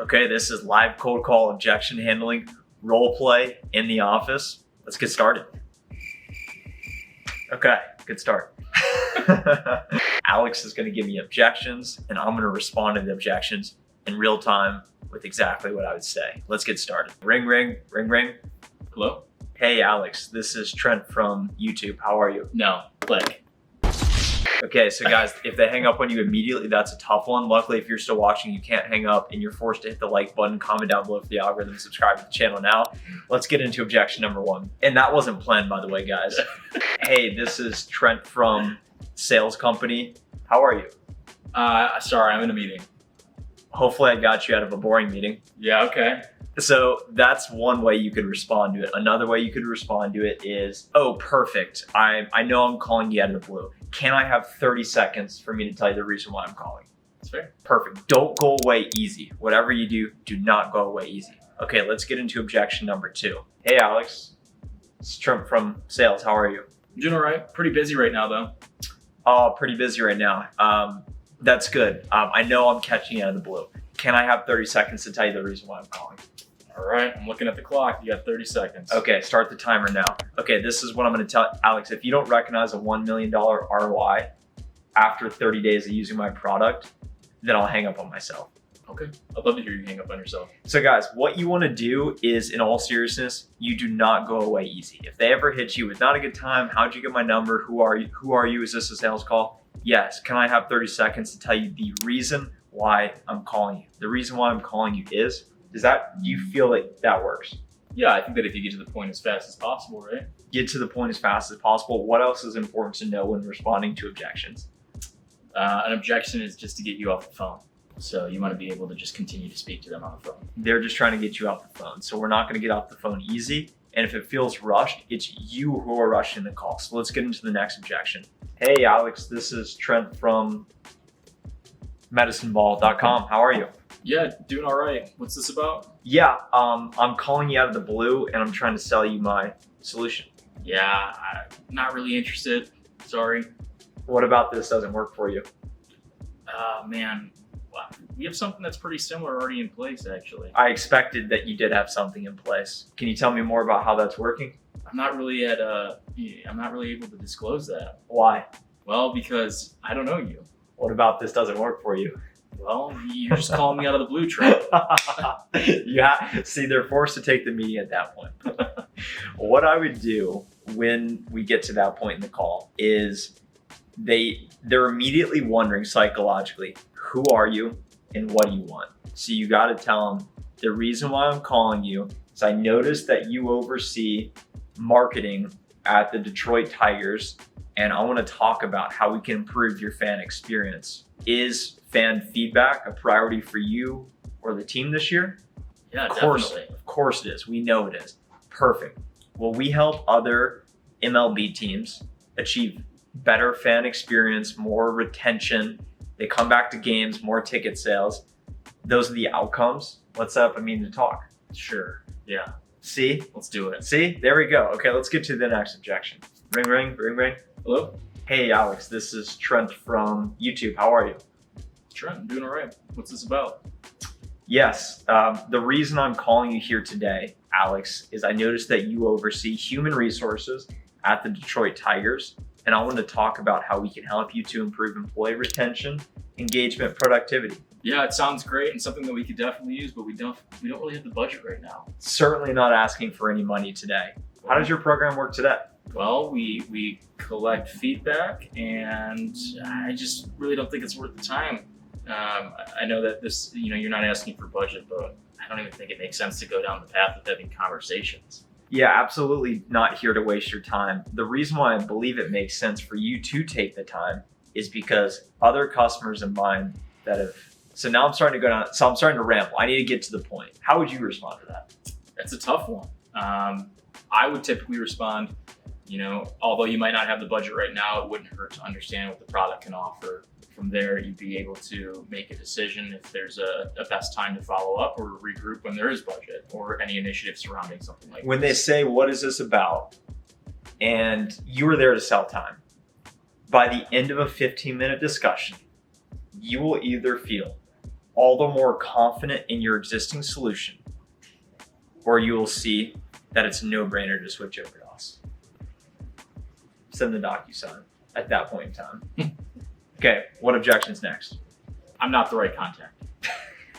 Okay, this is live cold call objection handling, role play in the office. Let's get started. Okay, good start. Alex is going to give me objections and I'm going to respond to the objections in real time with exactly what I would say. Let's get started. Ring, ring, ring, ring. Hello? Hey, Alex, this is Trent from YouTube. How are you? No, click. Okay, so guys, if they hang up on you immediately, that's a tough one. Luckily, if you're still watching, you can't hang up and you're forced to hit the like button, comment down below for the algorithm, subscribe to the channel now. Let's get into objection number one. And that wasn't planned, by the way, guys. Hey, this is Trent from Sales Company. How are you? Sorry, I'm in a meeting. Hopefully I got you out of a boring meeting. Yeah, okay. So that's one way you could respond to it. Another way you could respond to it is, oh, perfect. I know I'm calling you out of the blue. Can I have 30 seconds for me to tell you the reason why I'm calling? That's fair. Perfect. Don't go away easy. Whatever you do not go away easy. Okay, let's get into objection number two. Hey, Alex. It's Trent from Sales. How are you? I'm doing all right. Pretty busy right now, though. Oh, pretty busy right now. That's good. I know I'm catching you out of the blue. Can I have 30 seconds to tell you the reason why I'm calling? All right, I'm looking at the clock. You got 30 seconds. Okay, start the timer now. Okay, this is what I'm going to tell Alex. If you don't recognize a $1 million ROI after 30 days of using my product, then I'll hang up on myself. Okay, I'd love to hear you hang up on yourself. So guys, what you want to do is, in all seriousness, you do not go away easy. If they ever hit you with not a good time, how'd you get my number? Who are you? Who are you? Is this a sales call? Yes. Can I have 30 seconds to tell you the reason why I'm calling you? The reason why I'm calling you is do you feel like that works? Yeah, I think that if you get to the point as fast as possible, right? Get to the point as fast as possible. What else is important to know when responding to objections? An objection is just to get you off the phone. So you want to be able to just continue to speak to them on the phone. They're just trying to get you off the phone. So we're not going to get off the phone easy. And if it feels rushed, it's you who are rushing the call. So let's get into the next objection. Hey, Alex, this is Trent from medicineball.com. How are you? Yeah, doing all right. What's this about? Yeah, I'm calling you out of the blue and I'm trying to sell you my solution. Yeah, I'm not really interested. Sorry. What about this doesn't work for you? Man, wow. We have something that's pretty similar already in place, actually. I expected that you did have something in place. Can you tell me more about how that's working? I'm not really able to disclose that. Why? Well, because I don't know you. What about this doesn't work for you? Well, you're just calling me out of the blue, Trent. Yeah, see, they're forced to take the meeting at that point. What I would do when we get to that point in the call is they're immediately wondering psychologically, who are you and what do you want? So you got to tell them the reason why I'm calling you is I noticed that you oversee marketing at the Detroit Tigers and I want to talk about how we can improve your fan experience. Is fan feedback a priority for you or the team this year? Yeah, definitely. Of course it is. We know it is. Perfect. Well, we help other MLB teams achieve better fan experience, more retention. They come back to games, more ticket sales. Those are the outcomes. Let's set up a meeting to talk. Sure. Yeah. See? Let's do it. See? There we go. Okay, let's get to the next objection. Ring, ring, ring, ring. Hello? Hey, Alex, this is Trent from YouTube. How are you? Trent, I'm doing all right. What's this about? Yes, the reason I'm calling you here today, Alex, is I noticed that you oversee human resources at the Detroit Tigers, and I want to talk about how we can help you to improve employee retention, engagement, productivity. Yeah, it sounds great and something that we could definitely use, but we don't really have the budget right now. Certainly not asking for any money today. How does your program work today? Well, we collect feedback, and I just really don't think it's worth the time. I know that this, you're not asking for budget, but I don't even think it makes sense to go down the path of having conversations. Yeah, absolutely not here to waste your time. The reason why I believe it makes sense for you to take the time is because other customers of mine that have, so now I'm starting to go down, so I'm starting to ramble. I need to get to the point. How would you respond to that? That's a tough one. I would typically respond, although you might not have the budget right now, it wouldn't hurt to understand what the product can offer. From there, you'd be able to make a decision if there's a best time to follow up or regroup when there is budget or any initiative surrounding something like when this. They say, what is this about? And you were there to sell time. By the end of a 15-minute discussion, you will either feel all the more confident in your existing solution, or you will see that it's a no-brainer to switch over to us. Send the DocuSign at that point in time. Okay, what objection's next? I'm not the right contact.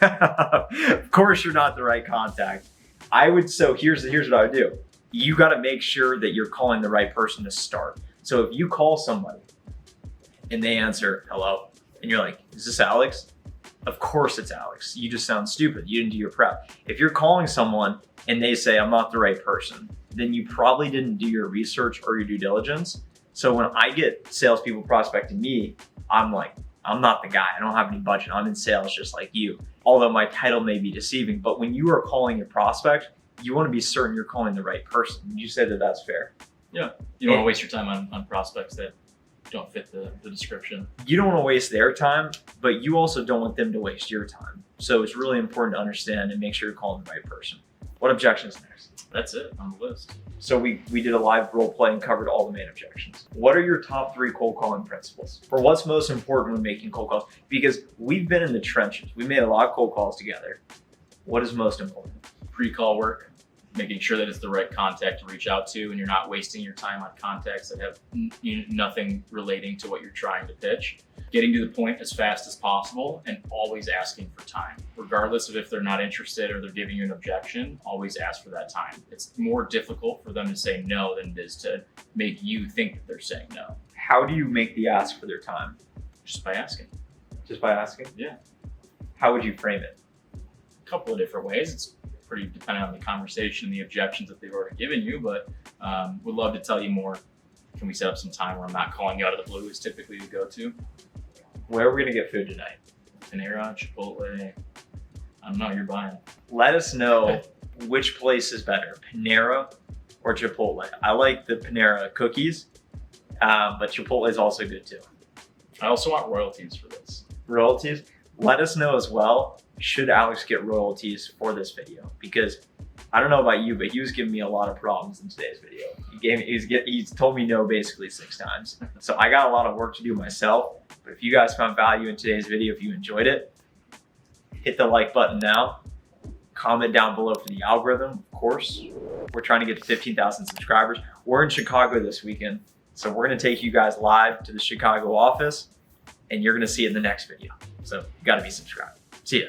Of course you're not the right contact. Here's what I would do. You got to make sure that you're calling the right person to start. So if you call somebody and they answer hello, and you're like, is this Alex? Of course it's Alex. You just sound stupid. You didn't do your prep. If you're calling someone and they say, I'm not the right person, then you probably didn't do your research or your due diligence. So when I get salespeople prospecting me, I'm like, I'm not the guy. I don't have any budget. I'm in sales just like you. Although my title may be deceiving, but when you are calling your prospect, you want to be certain you're calling the right person. Would you say that that's fair? Yeah. You don't want to waste your time on prospects that don't fit the description. You don't want to waste their time, but you also don't want them to waste your time. So it's really important to understand and make sure you're calling the right person. What objection is next? That's it on the list. So we did a live role play and covered all the main objections. What are your top 3 cold calling principles for what's most important when making cold calls? Because we've been in the trenches. We made a lot of cold calls together. What is most important? Pre-call work, making sure that it's the right contact to reach out to, and you're not wasting your time on contacts that have nothing relating to what you're trying to pitch. Getting to the point as fast as possible, and always asking for time. Regardless of if they're not interested or they're giving you an objection, always ask for that time. It's more difficult for them to say no than it is to make you think that they're saying no. How do you make the ask for their time? Just by asking. Just by asking? Yeah. How would you frame it? A couple of different ways. It's pretty dependent on the conversation and the objections that they've already given you, but would love to tell you more. Can we set up some time where I'm not calling you out of the blue is typically the go-to. Where are we going to get food tonight? Panera, Chipotle, I don't know, you're buying. Let us know which place is better, Panera or Chipotle. I like the Panera cookies, but Chipotle is also good too. I also want royalties for this. Royalties? Let us know as well, should Alex get royalties for this video? Because I don't know about you, but he was giving me a lot of problems in today's video. He's told me no basically 6 times. So I got a lot of work to do myself. But if you guys found value in today's video, if you enjoyed it, hit the like button now. Comment down below for the algorithm, of course. We're trying to get to 15,000 subscribers. We're in Chicago this weekend. So we're gonna take you guys live to the Chicago office, and you're gonna see it in the next video. So you gotta be subscribed. See ya.